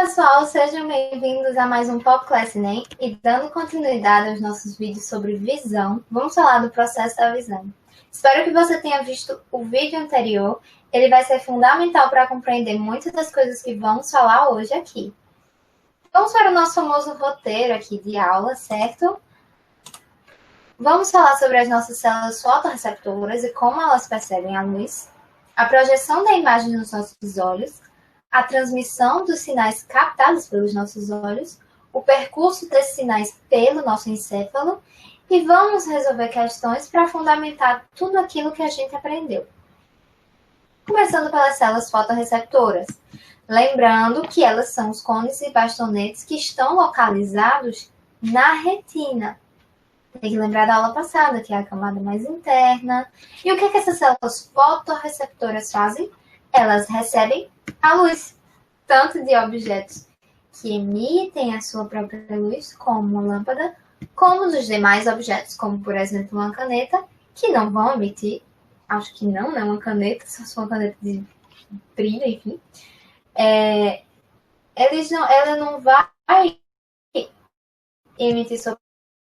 pessoal, sejam bem-vindos a mais um Pop Class NEM e dando continuidade aos nossos vídeos sobre visão, vamos falar do processo da visão. Espero que você tenha visto o vídeo anterior, ele vai ser fundamental para compreender muitas das coisas que vamos falar hoje aqui. Vamos para o nosso famoso roteiro aqui de aula, certo? Vamos falar sobre as nossas células fotorreceptoras e como elas percebem a luz, a projeção da imagem nos nossos olhos, a transmissão dos sinais captados pelos nossos olhos, o percurso desses sinais pelo nosso encéfalo e vamos resolver questões para fundamentar tudo aquilo que a gente aprendeu. Começando pelas células fotorreceptoras. Lembrando que elas são os cones e bastonetes que estão localizados na retina. Tem que lembrar da aula passada, que é a camada mais interna. E o que essas células fotorreceptoras fazem? Elas recebem a luz, tanto de objetos que emitem a sua própria luz, como uma lâmpada, como dos demais objetos, como, por exemplo, uma caneta, que não vão emitir, acho que não, né? Uma caneta, só uma caneta de brilho, enfim. Ela não vai emitir sua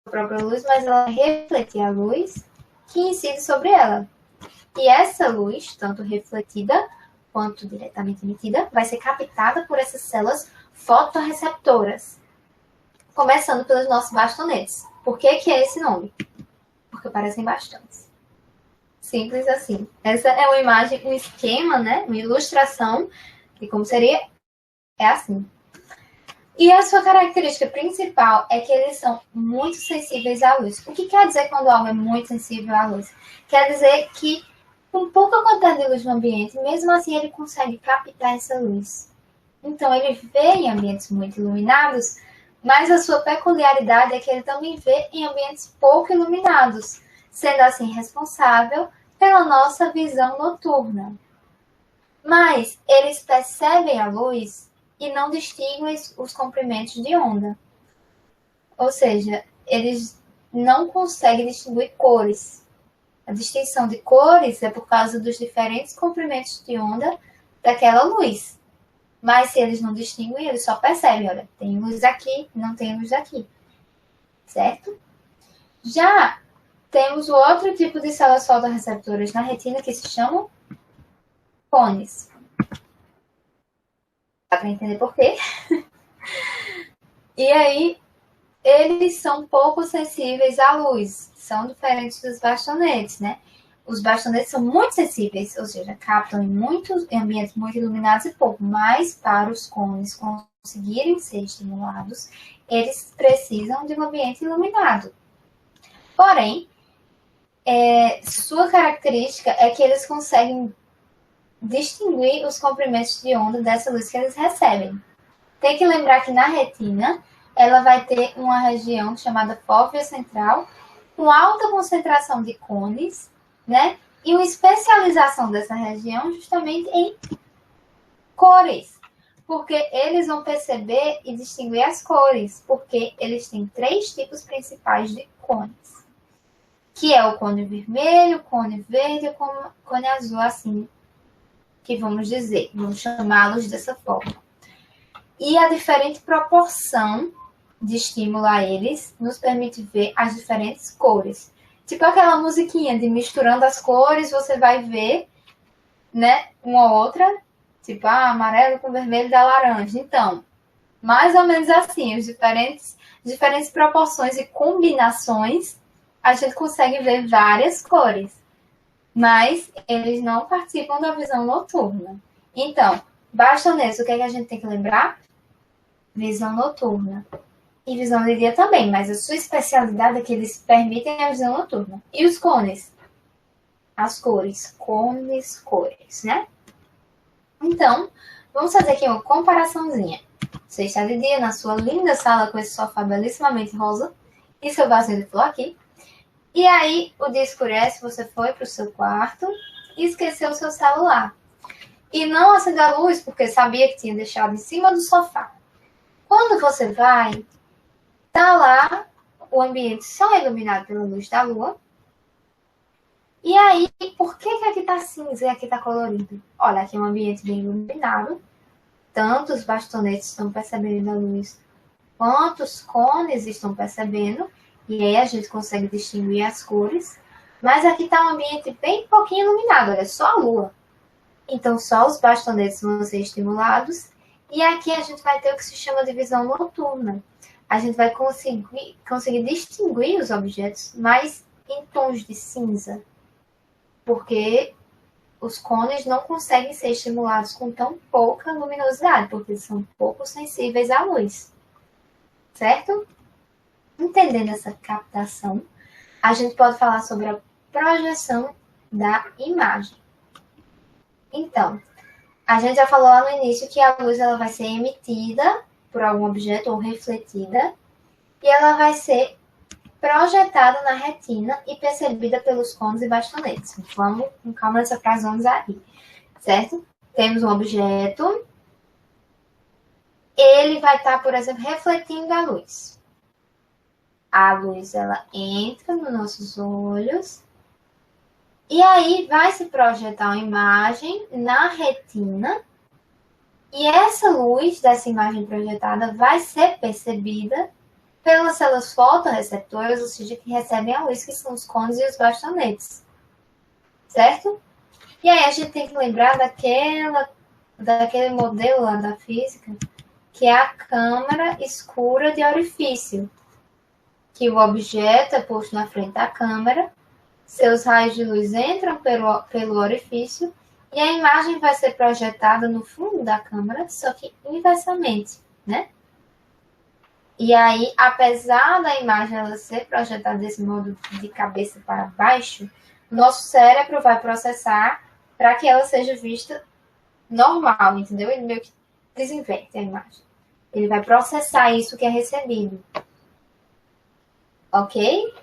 própria luz, mas ela vai refletir a luz que incide sobre ela. E essa luz, tanto refletida quanto diretamente emitida, vai ser captada por essas células fotorreceptoras. Começando pelos nossos bastonetes. Por que é esse nome? Porque parecem bastões. Simples assim. Essa é uma imagem, um esquema, né? Uma ilustração de como seria. É assim. E a sua característica principal é que eles são muito sensíveis à luz. O que quer dizer quando algo é muito sensível à luz? Quer dizer que com pouca quantidade de luz no ambiente, mesmo assim ele consegue captar essa luz. Então ele vê em ambientes muito iluminados, mas a sua peculiaridade é que ele também vê em ambientes pouco iluminados, sendo assim responsável pela nossa visão noturna. Mas eles percebem a luz e não distinguem os comprimentos de onda. Ou seja, eles não conseguem distinguir cores. A distinção de cores é por causa dos diferentes comprimentos de onda daquela luz. Mas se eles não distinguem, eles só percebem, olha, tem luz aqui, não tem luz aqui. Certo? Já temos o outro tipo de células fotorreceptoras na retina que se chamam cones. Dá para entender por quê? E aí, eles são pouco sensíveis à luz. São diferentes dos bastonetes, né? Os bastonetes são muito sensíveis, ou seja, captam em ambientes muito iluminados e pouco. Mas para os cones conseguirem ser estimulados, eles precisam de um ambiente iluminado. Porém, sua característica é que eles conseguem distinguir os comprimentos de onda dessa luz que eles recebem. Tem que lembrar que na retina, ela vai ter uma região chamada fóvea central, com alta concentração de cones, né? E uma especialização dessa região justamente em cores. Porque eles vão perceber e distinguir as cores, porque eles têm 3 tipos principais de cones. Que é o cone vermelho, o cone verde e o cone azul, assim que vamos dizer. Vamos chamá-los dessa forma. E a diferente proporção de estímulo a eles nos permite ver as diferentes cores. Tipo aquela musiquinha de misturando as cores, você vai ver, né, uma outra, tipo amarelo com vermelho da laranja. Então, mais ou menos assim, as diferentes proporções e combinações, a gente consegue ver várias cores. Mas eles não participam da visão noturna. Então, bastonetes, o que a gente tem que lembrar? Visão noturna. E visão de dia também, mas a sua especialidade é que eles permitem a visão noturna. E os cones? As cores. Cones, cores, né? Então, vamos fazer aqui uma comparaçãozinha. Você está de dia na sua linda sala com esse sofá belíssimamente rosa e seu vasinho de flor aqui. E aí, o dia escurece, você foi para o seu quarto e esqueceu o seu celular. E não acendeu a luz porque sabia que tinha deixado em cima do sofá. Quando você vai, tá lá o ambiente só iluminado pela luz da lua. E aí, por que aqui tá cinza e aqui tá colorido? Olha, aqui é um ambiente bem iluminado. tanto os bastonetes estão percebendo a luz, quanto os cones estão percebendo, e aí a gente consegue distinguir as cores. Mas aqui está um ambiente bem pouquinho iluminado, olha, só a lua. Então, só os bastonetes vão ser estimulados. E aqui a gente vai ter o que se chama de visão noturna. A gente vai conseguir distinguir os objetos mais em tons de cinza, porque os cones não conseguem ser estimulados com tão pouca luminosidade, porque são pouco sensíveis à luz. Certo? Entendendo essa captação, a gente pode falar sobre a projeção da imagem. Então, a gente já falou lá no início que a luz ela vai ser emitida por algum objeto ou refletida e ela vai ser projetada na retina e percebida pelos cones e bastonetes. Vamos com calma nessa frase, vamos aí, certo? Temos um objeto, ele vai estar, por exemplo, refletindo a luz. A luz ela entra nos nossos olhos e aí vai se projetar uma imagem na retina e essa luz dessa imagem projetada vai ser percebida pelas células fotorreceptoras, ou seja, que recebem a luz, que são os cones e os bastonetes. Certo? E aí a gente tem que lembrar daquele modelo lá da física, que é a câmara escura de orifício, que o objeto é posto na frente da câmera, seus raios de luz entram pelo orifício e a imagem vai ser projetada no fundo da câmera, só que inversamente, né? E aí, apesar da imagem ela ser projetada desse modo de cabeça para baixo, nosso cérebro vai processar para que ela seja vista normal, entendeu? Ele meio que desinverte a imagem. Ele vai processar isso que é recebido. Ok?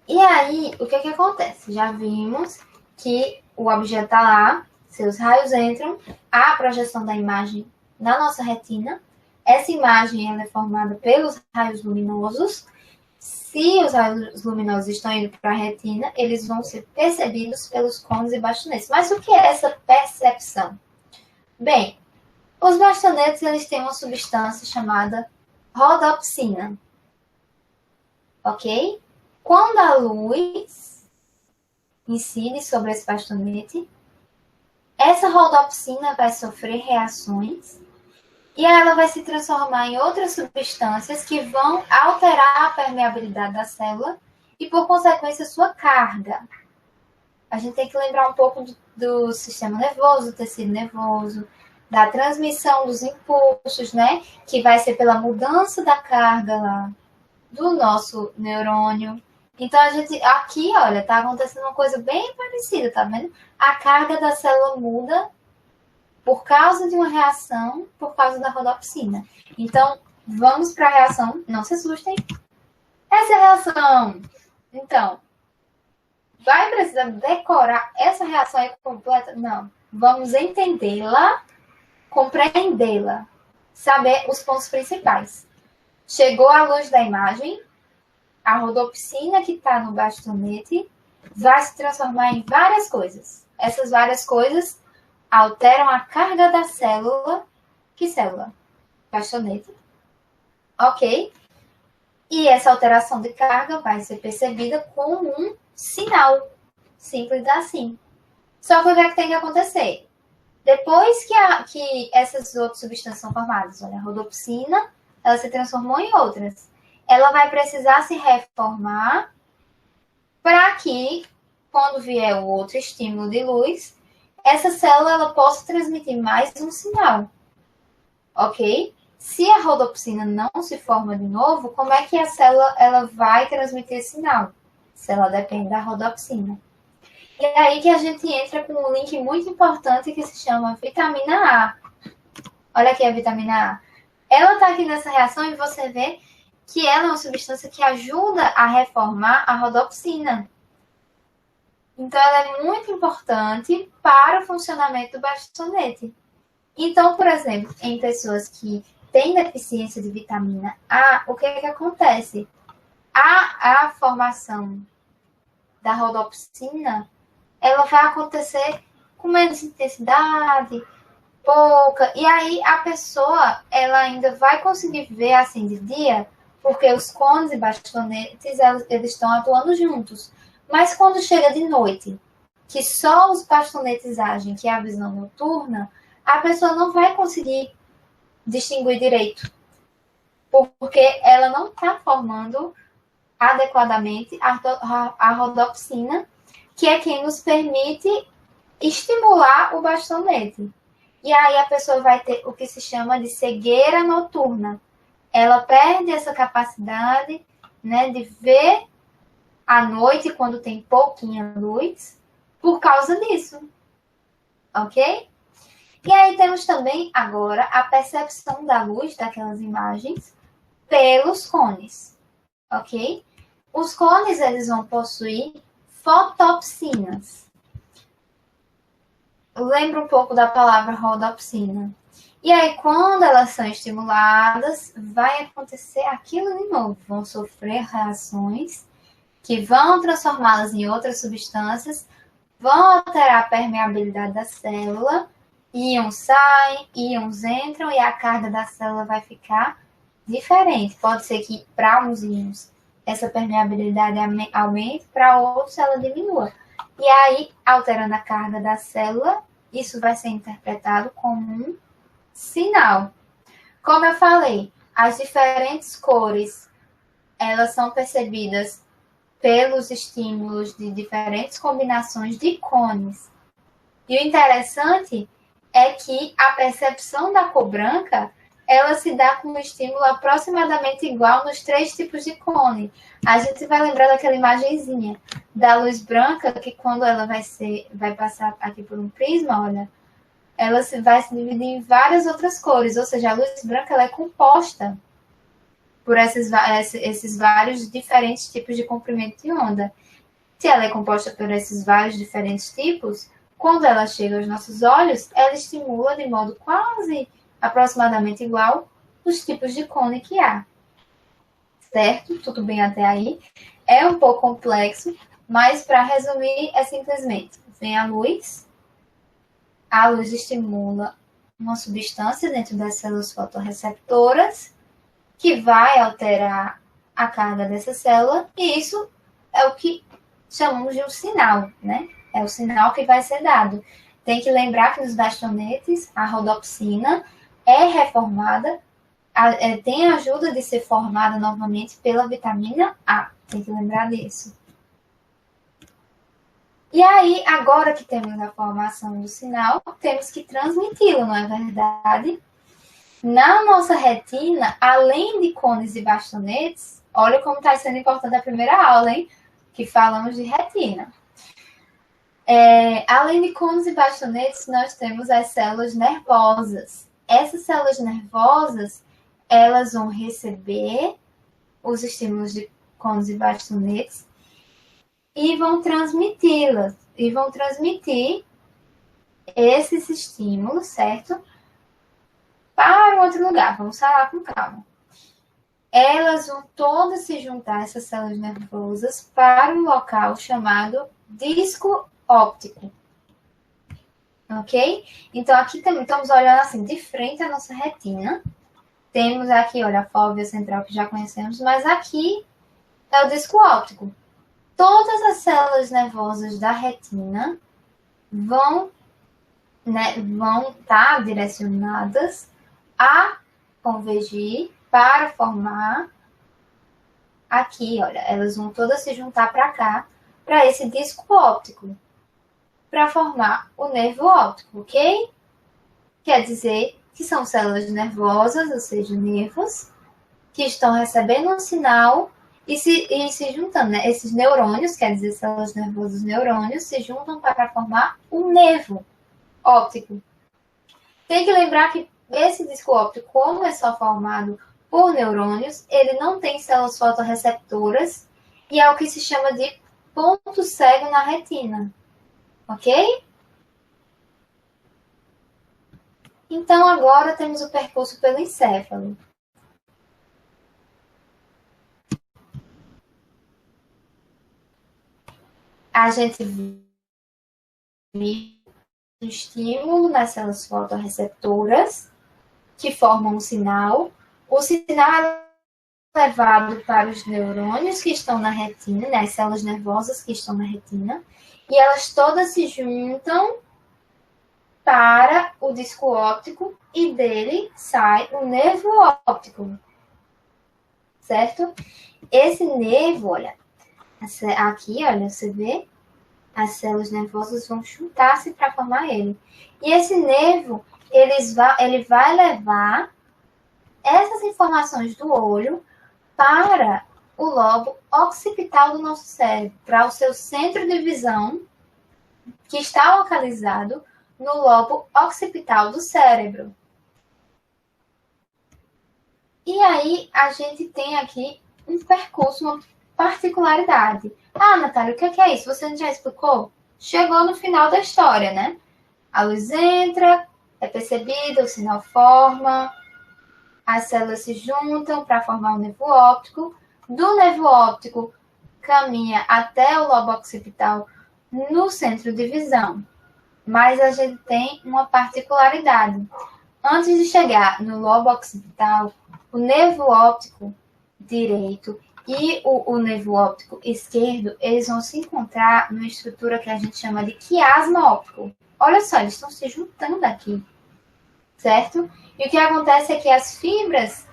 E aí, o que acontece? Já vimos que o objeto está lá, seus raios entram, há a projeção da imagem na nossa retina. Essa imagem ela é formada pelos raios luminosos. Se os raios luminosos estão indo para a retina, eles vão ser percebidos pelos cones e bastonetes. Mas o que é essa percepção? Bem, os bastonetes eles têm uma substância chamada rodopsina. Ok? Quando a luz incide sobre esse bastonete, essa rodopsina vai sofrer reações e ela vai se transformar em outras substâncias que vão alterar a permeabilidade da célula e, por consequência, sua carga. A gente tem que lembrar um pouco do sistema nervoso, do tecido nervoso, da transmissão dos impulsos, né? Que vai ser pela mudança da carga lá do nosso neurônio. Então, a gente aqui, olha, tá acontecendo uma coisa bem parecida, tá vendo? A carga da célula muda por causa de uma reação, por causa da rodopsina. Então, vamos para a reação. Não se assustem. Essa é a reação. Então, vai precisar decorar essa reação aí completa? Não. Vamos entendê-la, compreendê-la, saber os pontos principais. Chegou a luz da imagem, a rodopsina que está no bastonete vai se transformar em várias coisas. Essas várias coisas alteram a carga da célula. Que célula? Bastonete. Ok? E essa alteração de carga vai ser percebida como um sinal. Simples assim. Só que o que é que tem que acontecer? Depois que essas outras substâncias são formadas, olha, a rodopsina, ela se transformou em outras. Ela vai precisar se reformar para que, quando vier o outro estímulo de luz, essa célula ela possa transmitir mais um sinal. Ok? Se a rodopsina não se forma de novo, como é que a célula ela vai transmitir esse sinal? Se ela depende da rodopsina. E é aí que a gente entra com um link muito importante que se chama vitamina A. Olha aqui a vitamina A. Ela está aqui nessa reação e você vê que ela é uma substância que ajuda a reformar a rodopsina. Então, ela é muito importante para o funcionamento do bastonete. Então, por exemplo, em pessoas que têm deficiência de vitamina A, o que acontece? A formação da rodopsina ela vai acontecer com menos intensidade, pouca, e aí a pessoa, ela ainda vai conseguir ver assim de dia, porque os cones e bastonetes, eles estão atuando juntos. Mas quando chega de noite, que só os bastonetes agem, que é a visão noturna, a pessoa não vai conseguir distinguir direito, porque ela não está formando adequadamente a rodopsina, que é quem nos permite estimular o bastonete. E aí a pessoa vai ter o que se chama de cegueira noturna. Ela perde essa capacidade, né, de ver à noite, quando tem pouquinha luz, por causa disso. Ok? E aí temos também agora a percepção da luz daquelas imagens pelos cones. Ok? Os cones, eles vão possuir fotopsinas. Lembra um pouco da palavra rodopsina. E aí, quando elas são estimuladas, vai acontecer aquilo de novo. Vão sofrer reações que vão transformá-las em outras substâncias, vão alterar a permeabilidade da célula, íons saem, íons entram e a carga da célula vai ficar diferente. Pode ser que para uns íons essa permeabilidade aumente, para outros ela diminua. E aí, alterando a carga da célula, isso vai ser interpretado como um sinal. Como eu falei, as diferentes cores, elas são percebidas pelos estímulos de diferentes combinações de cones. E o interessante é que a percepção da cor branca, ela se dá com um estímulo aproximadamente igual nos 3 tipos de cone. A gente vai lembrar daquela imagenzinha da luz branca, que quando ela vai passar aqui por um prisma, olha, ela vai se dividir em várias outras cores, ou seja, a luz branca ela é composta por esses vários diferentes tipos de comprimento de onda. Se ela é composta por esses vários diferentes tipos, quando ela chega aos nossos olhos, ela estimula de modo quase aproximadamente igual os tipos de cone que há. Certo? Tudo bem até aí? É um pouco complexo, mas para resumir é simplesmente: vem a luz estimula uma substância dentro das células fotorreceptoras que vai alterar a carga dessa célula, e isso é o que chamamos de um sinal, né? É o sinal que vai ser dado. Tem que lembrar que nos bastonetes, a rodopsina é reformada, tem a ajuda de ser formada novamente pela vitamina A. Tem que lembrar disso. E aí, agora que temos a formação do sinal, temos que transmiti-lo, não é verdade? Na nossa retina, além de cones e bastonetes, olha como está sendo importante a primeira aula, hein? Que falamos de retina. Além de cones e bastonetes, nós temos as células nervosas. Essas células nervosas, elas vão receber os estímulos de cones e bastonetes e vão transmiti-las. E vão transmitir esses estímulos, certo? Para outro lugar. Vamos falar com calma. Elas vão todas se juntar, essas células nervosas, para um local chamado disco óptico. Ok? Então, aqui também estamos olhando assim, de frente à nossa retina. Temos aqui, olha, a fóvea central que já conhecemos, mas aqui é o disco óptico. Todas as células nervosas da retina vão estar direcionadas a convergir para formar aqui, olha, elas vão todas se juntar para cá, para esse disco óptico, para formar o nervo óptico, ok? Quer dizer que são células nervosas, ou seja, nervos, que estão recebendo um sinal e se juntando, né? Esses neurônios, quer dizer, células nervosas, neurônios, se juntam para formar um nervo óptico. Tem que lembrar que esse disco óptico, como é só formado por neurônios, ele não tem células fotorreceptoras e é o que se chama de ponto cego na retina. Ok? Então, agora temos o percurso pelo encéfalo. A gente estímulo nas células fotorreceptoras, que formam um sinal. O sinal é levado para os neurônios que estão na retina, né, as células nervosas que estão na retina, e elas todas se juntam para o disco óptico e dele sai o nervo óptico, certo? Esse nervo, olha, aqui, olha, você vê, as células nervosas vão juntar-se para formar ele. E esse nervo, ele vai levar essas informações do olho para o lobo occipital do nosso cérebro, para o seu centro de visão, que está localizado no lobo occipital do cérebro. E aí, a gente tem aqui um percurso, uma particularidade. Ah, Natália, o que é isso? Você já explicou? Chegou no final da história, né? A luz entra, é percebida, o sinal forma, as células se juntam para formar o nervo óptico. Do nervo óptico, caminha até o lobo occipital no centro de visão. Mas a gente tem uma particularidade. Antes de chegar no lobo occipital, o nervo óptico direito e o nervo óptico esquerdo, eles vão se encontrar numa estrutura que a gente chama de quiasma óptico. Olha só, eles estão se juntando aqui, certo? E o que acontece é que as fibras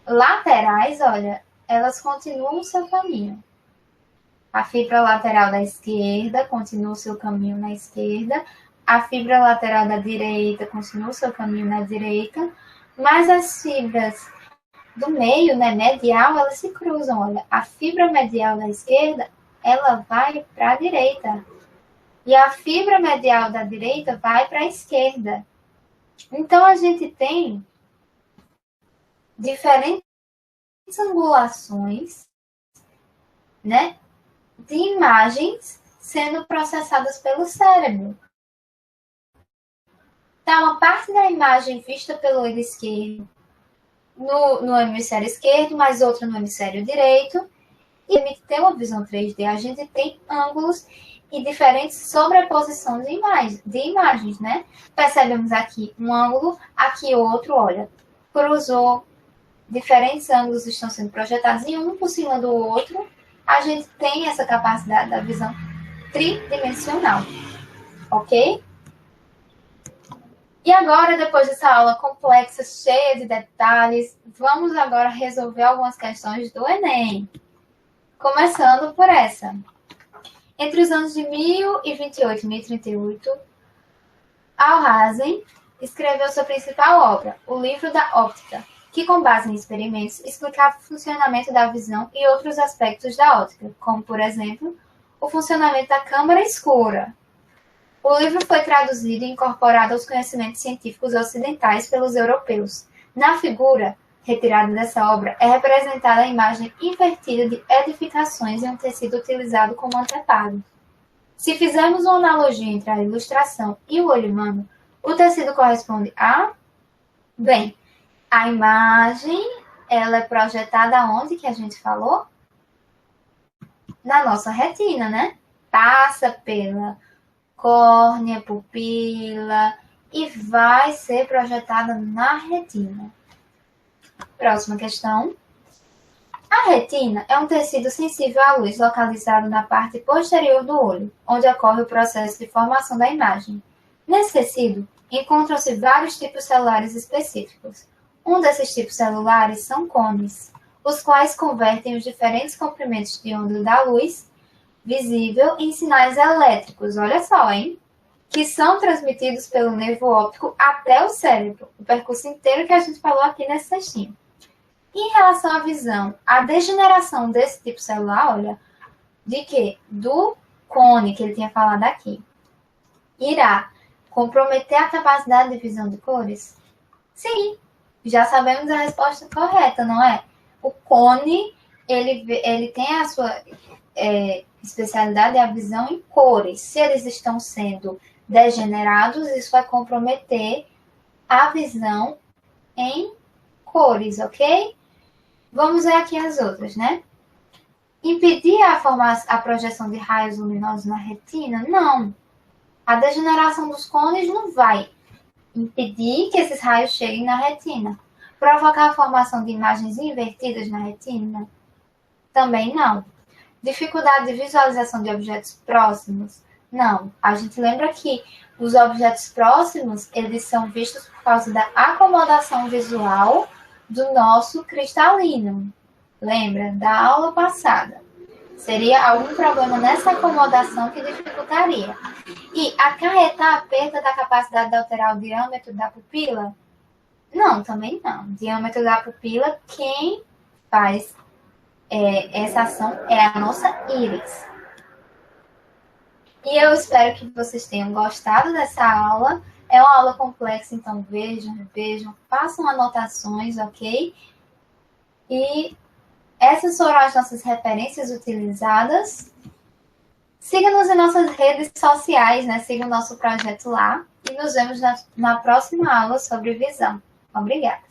laterais, olha, elas continuam o seu caminho. A fibra lateral da esquerda continua o seu caminho na esquerda, a fibra lateral da direita continua o seu caminho na direita, mas as fibras do meio, né, medial, elas se cruzam. Olha, a fibra medial da esquerda, ela vai para a direita. E a fibra medial da direita vai para a esquerda. Então, a gente tem diferentes angulações, né, de imagens sendo processadas pelo cérebro. Então, uma parte da imagem vista pelo olho esquerdo no hemisfério esquerdo, mais outra no hemisfério direito. E a gente tem uma visão 3D, a gente tem ângulos e diferentes sobreposições de imagens, né? Percebemos aqui um ângulo, aqui outro, olha, cruzou, diferentes ângulos estão sendo projetados e um por cima do outro. A gente tem essa capacidade da visão tridimensional, ok? E agora, depois dessa aula complexa, cheia de detalhes, vamos agora resolver algumas questões do Enem. Começando por essa. Entre os anos de 1028 e 1038, Alhazen escreveu sua principal obra, o Livro da Óptica, que, com base em experimentos, explicava o funcionamento da visão e outros aspectos da óptica, como, por exemplo, o funcionamento da câmara escura. O livro foi traduzido e incorporado aos conhecimentos científicos ocidentais pelos europeus. Na figura retirada dessa obra é representada a imagem invertida de edificações em um tecido utilizado como anteparo. Se fizermos uma analogia entre a ilustração e o olho humano, o tecido corresponde a... Bem, a imagem, ela é projetada aonde que a gente falou? Na nossa retina, né? Passa pela córnea, pupila e vai ser projetada na retina. Próxima questão. A retina é um tecido sensível à luz localizado na parte posterior do olho, onde ocorre o processo de formação da imagem. Nesse tecido, encontram-se vários tipos celulares específicos. Um desses tipos celulares são cones, os quais convertem os diferentes comprimentos de onda da luz visível em sinais elétricos, olha só, hein? Que são transmitidos pelo nervo óptico até o cérebro, o percurso inteiro que a gente falou aqui nesse textinho. Em relação à visão, a degeneração desse tipo celular, olha, de quê? Do cone, que ele tinha falado aqui, irá comprometer a capacidade de visão de cores? Sim, já sabemos a resposta correta, não é? O cone, ele tem a sua especialidade, a visão em cores. Se eles estão sendo degenerados, isso vai comprometer a visão em cores, ok? Vamos ver aqui as outras, né? Impedir a projeção de raios luminosos na retina? Não. A degeneração dos cones não vai impedir que esses raios cheguem na retina. Provocar a formação de imagens invertidas na retina? Também não. Dificuldade de visualização de objetos próximos? Não. A gente lembra que os objetos próximos, eles são vistos por causa da acomodação visual do nosso cristalino. Lembra? Da aula passada. Seria algum problema nessa acomodação que dificultaria. E acarretar a perda da capacidade de alterar o diâmetro da pupila? Não, também não. O diâmetro da pupila, quem faz essa ação é a nossa íris. E eu espero que vocês tenham gostado dessa aula. É uma aula complexa, então vejam, façam anotações, ok? E essas foram as nossas referências utilizadas. Siga-nos em nossas redes sociais, né? Siga o nosso projeto lá. E nos vemos na próxima aula sobre visão. Obrigada.